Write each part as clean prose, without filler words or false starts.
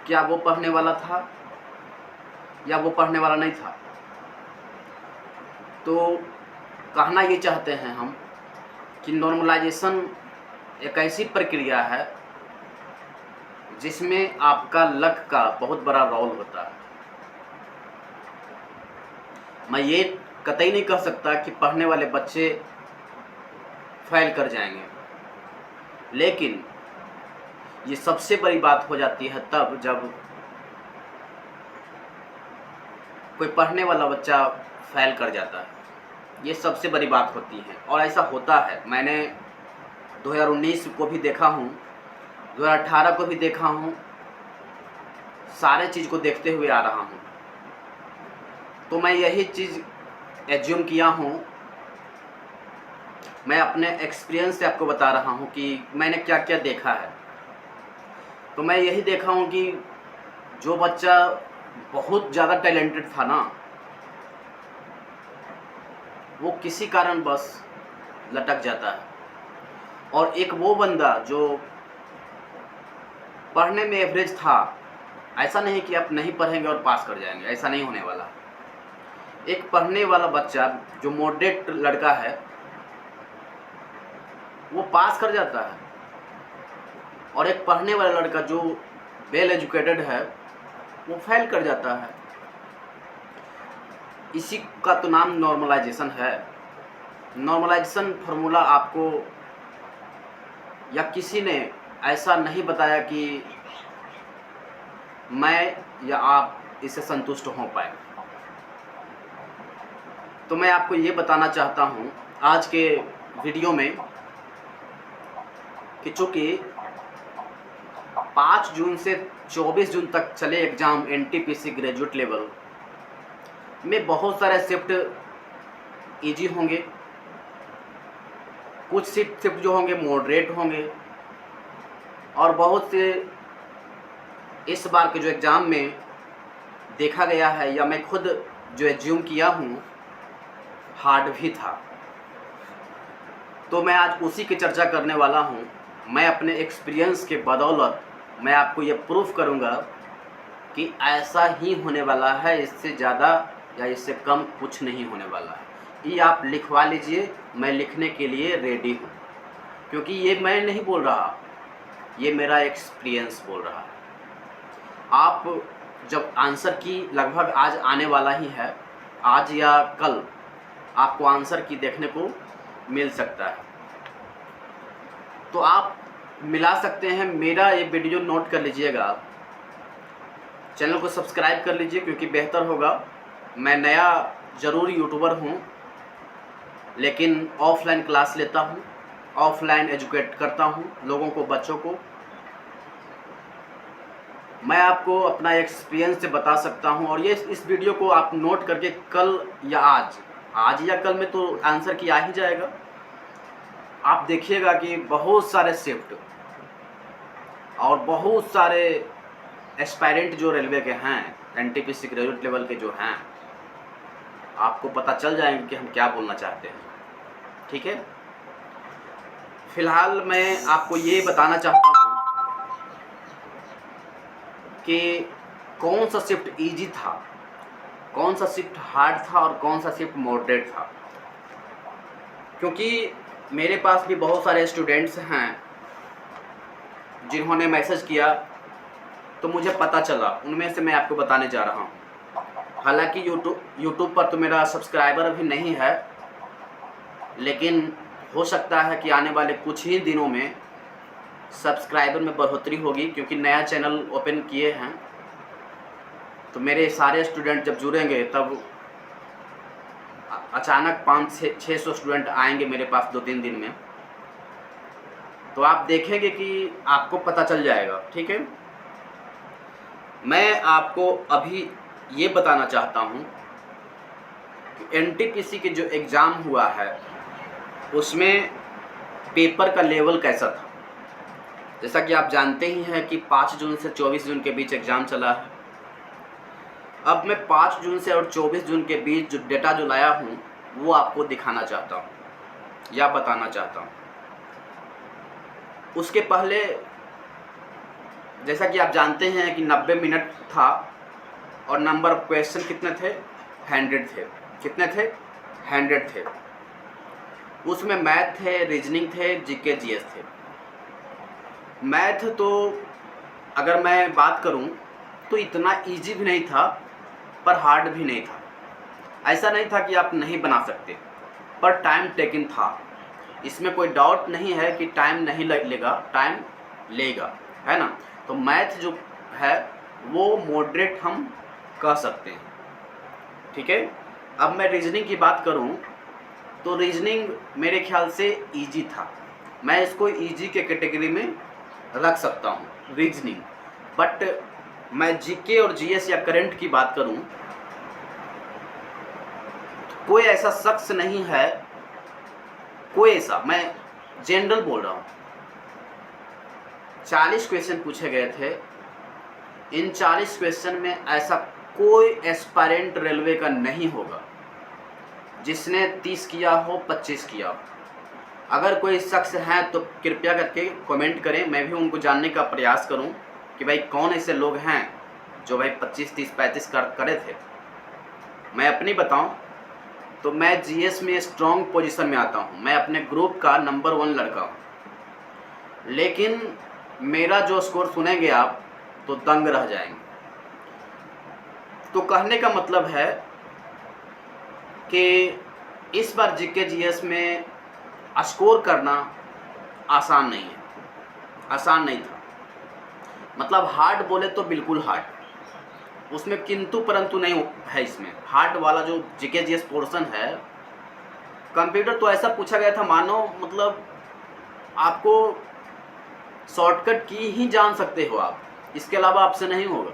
क्या वो पढ़ने वाला था या वो पढ़ने वाला नहीं था। तो कहना ये चाहते हैं हम कि नॉर्मलाइजेशन एक ऐसी प्रक्रिया है जिसमें आपका लक का बहुत बड़ा रोल होता है। मैं ये कतई नहीं कह सकता कि पढ़ने वाले बच्चे फेल कर जाएंगे, लेकिन ये सबसे बड़ी बात हो जाती है तब जब कोई पढ़ने वाला बच्चा फेल कर जाता है। ये सबसे बड़ी बात होती है और ऐसा होता है। मैंने 2019 को भी देखा हूँ, 2018 को भी देखा हूँ, सारे चीज़ को देखते हुए आ रहा हूँ। तो मैं यही चीज़ एज्यूम किया हूँ, मैं अपने एक्सपीरियंस से आपको बता रहा हूँ कि मैंने क्या क्या देखा है। तो मैं यही देखा हूँ कि जो बच्चा बहुत ज़्यादा टैलेंटेड था ना, वो किसी कारणवश लटक जाता है। और एक वो बंदा जो पढ़ने में एवरेज था, ऐसा नहीं कि आप नहीं पढ़ेंगे और पास कर जाएंगे, ऐसा नहीं होने वाला। एक पढ़ने वाला बच्चा जो मॉडरेट लड़का है वो पास कर जाता है, और एक पढ़ने वाला लड़का जो वेल एजुकेटेड है वो फेल कर जाता है। इसी का तो नाम नॉर्मलाइजेशन है। नॉर्मलाइजेशन फार्मूला आपको या किसी ने ऐसा नहीं बताया कि मैं या आप इससे संतुष्ट हो पाए। तो मैं आपको ये बताना चाहता हूँ आज के वीडियो में कि चूँकि 5 जून से 24 जून तक चले एग्ज़ाम एनटीपीसी ग्रेजुएट लेवल में बहुत सारे शिफ्ट इजी होंगे, कुछ शिफ्ट जो होंगे मॉडरेट होंगे, और बहुत से इस बार के जो एग्ज़ाम में देखा गया है या मैं खुद जो एज्यूम किया हूँ हार्ड भी था। तो मैं आज उसी की चर्चा करने वाला हूँ। मैं अपने एक्सपीरियंस के बदौलत मैं आपको ये प्रूफ करूँगा कि ऐसा ही होने वाला है, इससे ज़्यादा या इससे कम कुछ नहीं होने वाला है। ये आप लिखवा लीजिए, मैं लिखने के लिए रेडी हूँ, क्योंकि ये मैं नहीं बोल रहा, ये मेरा एक्सपीरियंस बोल रहा है। आप जब आंसर की लगभग आज आने वाला ही है, आज या कल आपको आंसर की देखने को मिल सकता है, तो आप मिला सकते हैं। मेरा ये वीडियो नोट कर लीजिएगा, चैनल को सब्सक्राइब कर लीजिए, क्योंकि बेहतर होगा। मैं नया ज़रूर यूट्यूबर हूँ, लेकिन ऑफलाइन क्लास लेता हूँ, ऑफलाइन एजुकेट करता हूँ लोगों को, बच्चों को। मैं आपको अपना एक्सपीरियंस से बता सकता हूँ, और ये इस वीडियो को आप नोट करके कल या आज या कल में तो आंसर की आ ही जाएगा। आप देखिएगा कि बहुत सारे शिफ्ट और बहुत सारे एस्पायरेंट जो रेलवे के हैं एनटीपीसी ग्रेजुएट लेवल के जो हैं, आपको पता चल जाएंगे कि हम क्या बोलना चाहते हैं। ठीक है, फिलहाल मैं आपको ये बताना चाहता हूँ कि कौन सा शिफ्ट इजी था, कौन सा शिफ्ट हार्ड था और कौन सा शिफ्ट मॉडरेट था। क्योंकि मेरे पास भी बहुत सारे स्टूडेंट्स हैं जिन्होंने मैसेज किया, तो मुझे पता चला, उनमें से मैं आपको बताने जा रहा हूँ। हालांकि यूट्यूब पर तो मेरा सब्सक्राइबर अभी नहीं है, लेकिन हो सकता है कि आने वाले कुछ ही दिनों में सब्सक्राइबर में बढ़ोतरी होगी, क्योंकि नया चैनल ओपन किए हैं। तो मेरे सारे स्टूडेंट जब जुड़ेंगे तब अचानक 500-600 स्टूडेंट आएंगे मेरे पास 2-3 दिन में, तो आप देखेंगे कि आपको पता चल जाएगा। ठीक है, मैं आपको अभी ये बताना चाहता हूँ कि एनटीपीसी के जो एग्ज़ाम हुआ है उसमें पेपर का लेवल कैसा था। जैसा कि आप जानते ही हैं कि 5 जून से 24 जून के बीच एग्ज़ाम चला है। अब मैं 5 जून से और 24 जून के बीच जो डेटा जो लाया हूँ वो आपको दिखाना चाहता हूँ या बताना चाहता हूँ। उसके पहले जैसा कि आप जानते हैं कि 90 मिनट था और नंबर ऑफ क्वेश्चन कितने थे, 100 थे। कितने थे, 100 थे। उसमें मैथ थे, रीजनिंग थे, जीके जीएस थे। मैथ तो अगर मैं बात करूं तो इतना इजी भी नहीं था पर हार्ड भी नहीं था। ऐसा नहीं था कि आप नहीं बना सकते, पर टाइम टेकिंग था। इसमें कोई डाउट नहीं है कि टाइम नहीं लेगा, टाइम लेगा, है ना। तो मैथ जो है वो मॉडरेट हम कह सकते हैं, ठीक है। अब मैं रीजनिंग की बात करूं तो रीजनिंग मेरे ख्याल से इजी था। मैं इसको इजी के कैटेगरी में रख सकता हूं रीजनिंग। बट मैं जीके और जीएस या करंट की बात करूं, कोई ऐसा शख्स नहीं है, कोई ऐसा, मैं जनरल बोल रहा हूं, 40 क्वेश्चन पूछे गए थे। इन 40 क्वेश्चन में ऐसा कोई एस्पायरेंट रेलवे का नहीं होगा जिसने 30 किया हो, 25 किया हो। अगर कोई शख्स है तो कृपया करके कमेंट करें, मैं भी उनको जानने का प्रयास करूं कि भाई कौन ऐसे लोग हैं जो भाई 25, 30, 35 करे थे। मैं अपनी बताऊं तो मैं जीएस में स्ट्रॉन्ग पोजीशन में आता हूं। मैं अपने ग्रुप का नंबर 1 लड़का हूं, लेकिन मेरा जो स्कोर सुनेंगे आप तो दंग रह जाएंगे। तो कहने का मतलब है कि इस बार जीके जीएस में स्कोर करना आसान नहीं है, आसान नहीं था। मतलब हार्ड बोले तो बिल्कुल हार्ड, उसमें किंतु परंतु नहीं है। इसमें हार्ड वाला जो जीके जीएस पोर्शन है, कंप्यूटर तो ऐसा पूछा गया था मानो मतलब आपको शॉर्टकट की ही जान सकते हो आप, इसके अलावा आपसे नहीं होगा,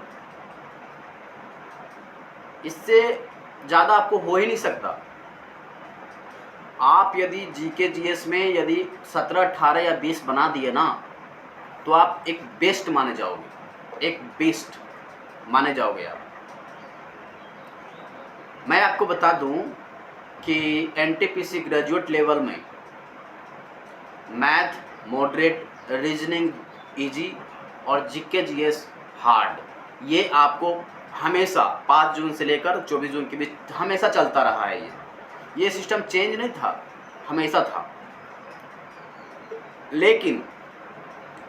इससे ज़्यादा आपको हो ही नहीं सकता। आप यदि जीके जीएस में यदि 17, 18 या 20 बना दिए ना तो आप एक बेस्ट माने जाओगे, एक बेस्ट माने जाओगे आप। मैं आपको बता दूं कि एनटीपीसी ग्रेजुएट लेवल में मैथ मॉडरेट, रीजनिंग इजी और जीके जीएस हार्ड, ये आपको हमेशा 5 जून से लेकर 24 जून के बीच हमेशा चलता रहा है। ये सिस्टम चेंज नहीं था, हमेशा था। लेकिन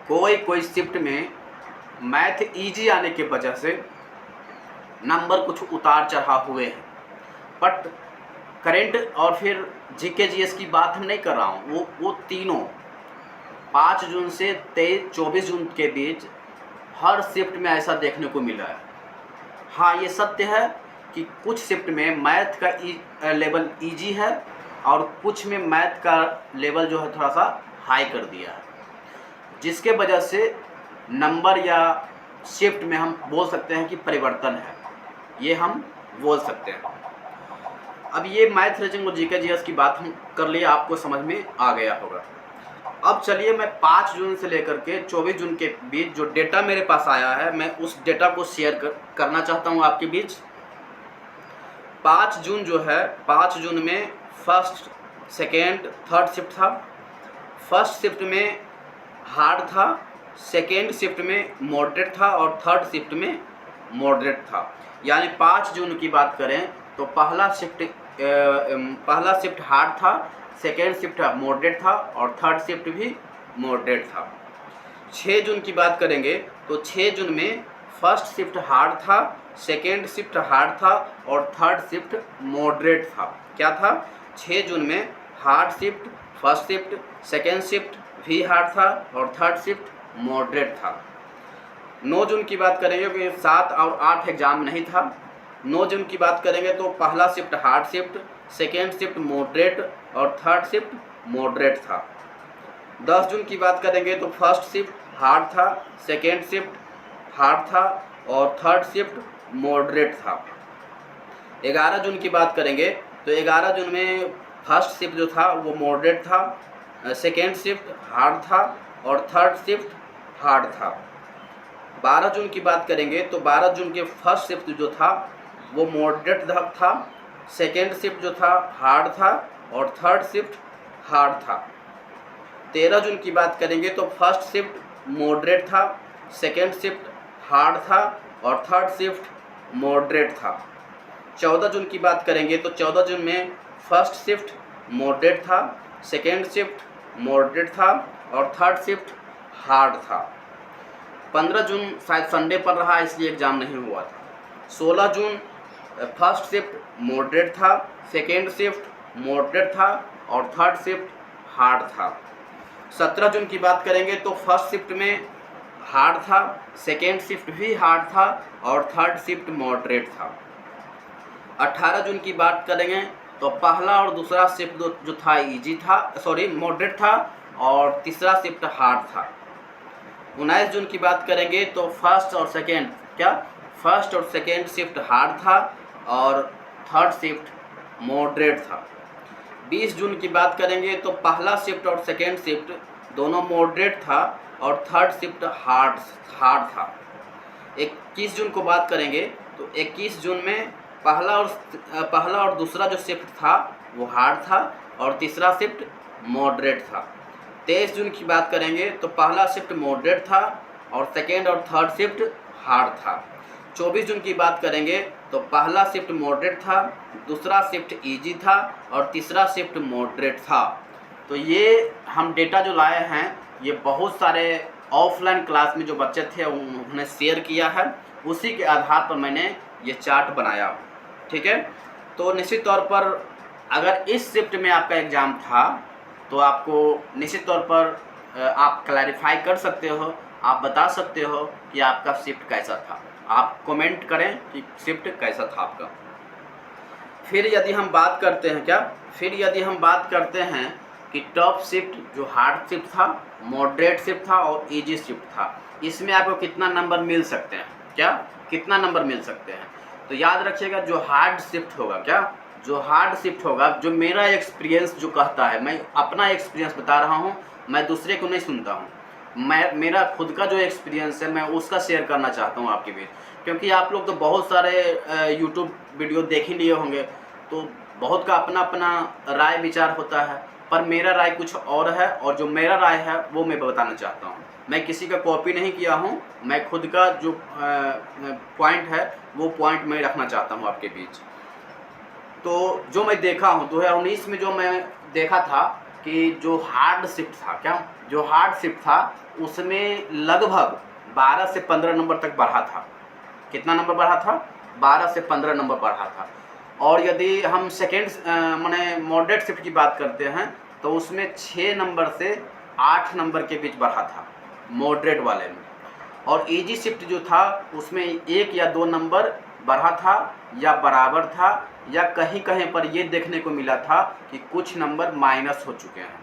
कोई शिफ्ट में मैथ इजी आने के वजह से नंबर कुछ उतार चढ़ाव हुए हैं। बट करंट और फिर जीके जीएस की बात हम नहीं कर रहा हूँ, वो तीनों 5 जून से 24 जून के बीच हर शिफ्ट में ऐसा देखने को मिला है। हाँ, ये सत्य है कि कुछ शिफ्ट में मैथ का लेवल इजी है और कुछ में मैथ का लेवल जो है थोड़ा सा हाई कर दिया है, जिसके वजह से नंबर या शिफ्ट में हम बोल सकते हैं कि परिवर्तन है, ये हम बोल सकते हैं। अब ये मैथ रीजनिंग और जीके जीएस की बात हम कर लिए, आपको समझ में आ गया होगा। अब चलिए मैं 5 जून से लेकर के 24 जून के बीच जो डेटा मेरे पास आया है, मैं उस डेटा को शेयर करना चाहता हूँ आपके बीच। 5 जून जो है, 5 जून में फर्स्ट, सेकेंड, थर्ड शिफ्ट था। फर्स्ट शिफ्ट में हार्ड था, सेकेंड शिफ्ट में मॉडरेट था और थर्ड शिफ्ट में मॉडरेट था। यानी 5 जून की बात करें तो पहला शिफ्ट हार्ड था, सेकेंड शिफ्ट मॉडरेट था और थर्ड शिफ्ट भी मॉडरेट था। 6 जून की बात करेंगे तो 6 जून में फर्स्ट शिफ्ट हार्ड था, सेकेंड शिफ्ट हार्ड था और थर्ड शिफ्ट मॉडरेट था। क्या था? 6 जून में hard shift, first shift, second shift भी हार्ड था और थर्ड शिफ्ट मॉडरेट था। 9 जून की बात करेंगे कि 7 और 8 एग्जाम नहीं था। 9 जून की बात करेंगे तो पहला shift hard shift, second shift moderate और थर्ड शिफ्ट मॉडरेट था। 10 जून की बात करेंगे तो फर्स्ट शिफ्ट हार्ड था, सेकेंड शिफ्ट हार्ड था और थर्ड शिफ्ट मॉडरेट था। 11 जून की बात करेंगे तो 11 जून में फर्स्ट शिफ्ट जो था वो मॉडरेट था, सेकेंड शिफ्ट हार्ड था और थर्ड शिफ्ट हार्ड था। 12 जून की बात करेंगे तो 12 जून के फर्स्ट शिफ्ट जो था वो मॉडरेट था, सेकेंड शिफ्ट जो था हार्ड था और थर्ड शिफ्ट हार्ड था। 13 जून की बात करेंगे तो फर्स्ट शिफ्ट मॉडरेट था, सेकेंड शिफ्ट हार्ड था और थर्ड शिफ्ट मॉडरेट था। 14 जून की बात करेंगे तो 14 जून में फर्स्ट शिफ्ट मॉडरेट था, सेकेंड शिफ्ट मॉडरेट था और थर्ड शिफ्ट हार्ड था। 15 जून शायद संडे पर रहा इसलिए एग्ज़ाम नहीं हुआ था। 16 जून फर्स्ट शिफ्ट मॉडरेट था, सेकेंड शिफ्ट मॉडरेट था और थर्ड शिफ्ट हार्ड था। 17 जून की बात करेंगे तो फर्स्ट शिफ्ट में हार्ड था, सेकेंड शिफ्ट भी हार्ड था और थर्ड शिफ्ट मॉडरेट था। 18 जून की बात करेंगे तो पहला और दूसरा शिफ्ट जो था इजी था, मॉडरेट था और तीसरा शिफ्ट हार्ड था। 19 जून की बात करेंगे तो फर्स्ट और सेकेंड शिफ्ट हार्ड था और थर्ड शिफ्ट मॉडरेट था। 20 जून की बात करेंगे तो पहला शिफ्ट और सेकेंड शिफ्ट दोनों मॉडरेट था और थर्ड शिफ्ट हार्ड था। 21 जून को बात करेंगे तो 21 जून में पहला और दूसरा जो शिफ्ट था वो हार्ड था और तीसरा शिफ्ट मॉडरेट था। 23 जून की बात करेंगे तो पहला शिफ्ट मॉडरेट था और सेकेंड और थर्ड शिफ्ट हार्ड था। 24 जून की बात करेंगे तो पहला शिफ्ट मॉडरेट था, दूसरा शिफ्ट इजी था और तीसरा शिफ्ट मॉडरेट था। तो ये हम डेटा जो लाए हैं ये बहुत सारे ऑफलाइन क्लास में जो बच्चे थे उन्होंने शेयर किया है, उसी के आधार पर मैंने ये चार्ट बनाया। ठीक है, तो निश्चित तौर पर अगर इस शिफ्ट में आपका एग्ज़ाम था तो आपको निश्चित तौर पर आप क्लैरिफाई कर सकते हो, आप बता सकते हो कि आपका शिफ्ट कैसा था। आप कमेंट करें कि शिफ्ट कैसा था आपका। फिर यदि हम बात करते हैं कि टॉप शिफ्ट जो हार्ड शिफ्ट था, मॉडरेट शिफ्ट था और इजी शिफ्ट था, इसमें आपको कितना नंबर मिल सकते हैं, कितना नंबर मिल सकते हैं। तो याद रखिएगा जो हार्ड शिफ्ट होगा, जो मेरा एक्सपीरियंस जो कहता है, मैं अपना एक्सपीरियंस बता रहा हूँ, मैं दूसरे को नहीं सुनता हूँ, मेरा खुद का जो एक्सपीरियंस है मैं उसका शेयर करना चाहता हूँ आपके बीच। क्योंकि आप लोग तो बहुत सारे यूट्यूब वीडियो देख ही लिए होंगे, तो बहुत का अपना अपना राय विचार होता है, पर मेरा राय कुछ और है और जो मेरा राय है वो मैं बताना चाहता हूँ। मैं किसी का कॉपी नहीं किया हूँ, मैं खुद का जो पॉइंट है वो पॉइंट मैं रखना चाहता हूँ आपके बीच। तो जो मैं देखा हूँ 2019 में जो मैं देखा था कि जो हार्ड शिफ्ट था उसमें लगभग 12 से 15 नंबर तक बढ़ा था। कितना नंबर बढ़ा था? 12 से 15 नंबर बढ़ा था। और यदि हम सेकेंड माने मॉडरेट शिफ्ट की बात करते हैं तो उसमें 6 नंबर से 8 नंबर के बीच बढ़ा था मॉडरेट वाले में। और इजी शिफ्ट जो था उसमें 1 या 2 नंबर बढ़ा था या बराबर था, या कहीं कहीं पर ये देखने को मिला था कि कुछ नंबर माइनस हो चुके हैं।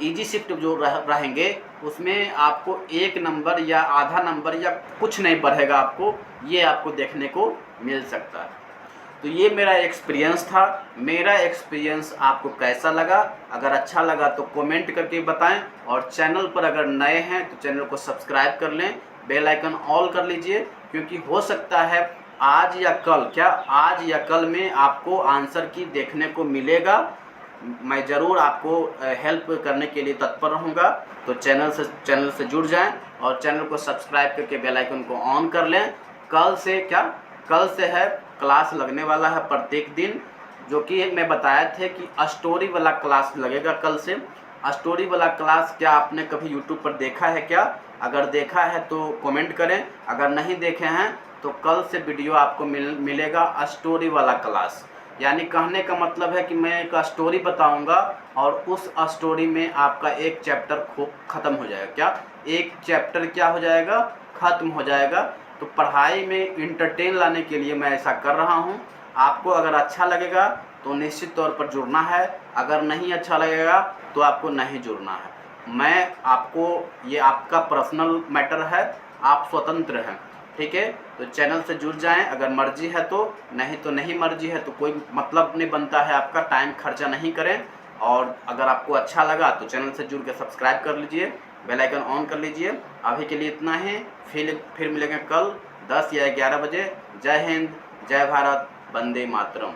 इजी शिफ्ट जो रहेंगे उसमें आपको 1 नंबर या आधा नंबर या कुछ नहीं बढ़ेगा, ये आपको देखने को मिल सकता है। तो ये मेरा एक्सपीरियंस था। मेरा एक्सपीरियंस आपको कैसा लगा? अगर अच्छा लगा तो कमेंट करके बताएं, और चैनल पर अगर नए हैं तो चैनल को सब्सक्राइब कर लें, बेल आइकन ऑल कर लीजिए, क्योंकि हो सकता है आज या कल में आपको आंसर की देखने को मिलेगा। मैं ज़रूर आपको हेल्प करने के लिए तत्पर रहूँगा। तो चैनल से जुड़ जाएं और चैनल को सब्सक्राइब करके बेल आइकन को ऑन कर लें। कल से है क्लास लगने वाला है प्रत्येक दिन, जो कि मैं बताया थे कि स्टोरी वाला क्लास लगेगा कल से। स्टोरी वाला क्लास क्या आपने कभी यूट्यूब पर देखा है क्या? अगर देखा है तो कमेंट करें, अगर नहीं देखे हैं तो कल से वीडियो आपको मिलेगा स्टोरी वाला क्लास। यानी कहने का मतलब है कि मैं एक स्टोरी बताऊंगा और उस स्टोरी में आपका एक चैप्टर ख़त्म हो जाएगा। एक चैप्टर क्या हो जाएगा? ख़त्म हो जाएगा। तो पढ़ाई में इंटरटेन लाने के लिए मैं ऐसा कर रहा हूं। आपको अगर अच्छा लगेगा तो निश्चित तौर पर जुड़ना है, अगर नहीं अच्छा लगेगा तो आपको नहीं जुड़ना है। ये आपका पर्सनल मैटर है, आप स्वतंत्र हैं। ठीक है, तो चैनल से जुड़ जाएं अगर मर्जी है तो, नहीं तो नहीं मर्जी है तो कोई मतलब नहीं बनता है, आपका टाइम खर्चा नहीं करें। और अगर आपको अच्छा लगा तो चैनल से जुड़ के सब्सक्राइब कर लीजिए, बेल आइकन ऑन कर लीजिए। अभी के लिए इतना ही, फिर मिलेंगे कल 10 या 11 बजे। जय हिंद, जय भारत, वंदे मातरम।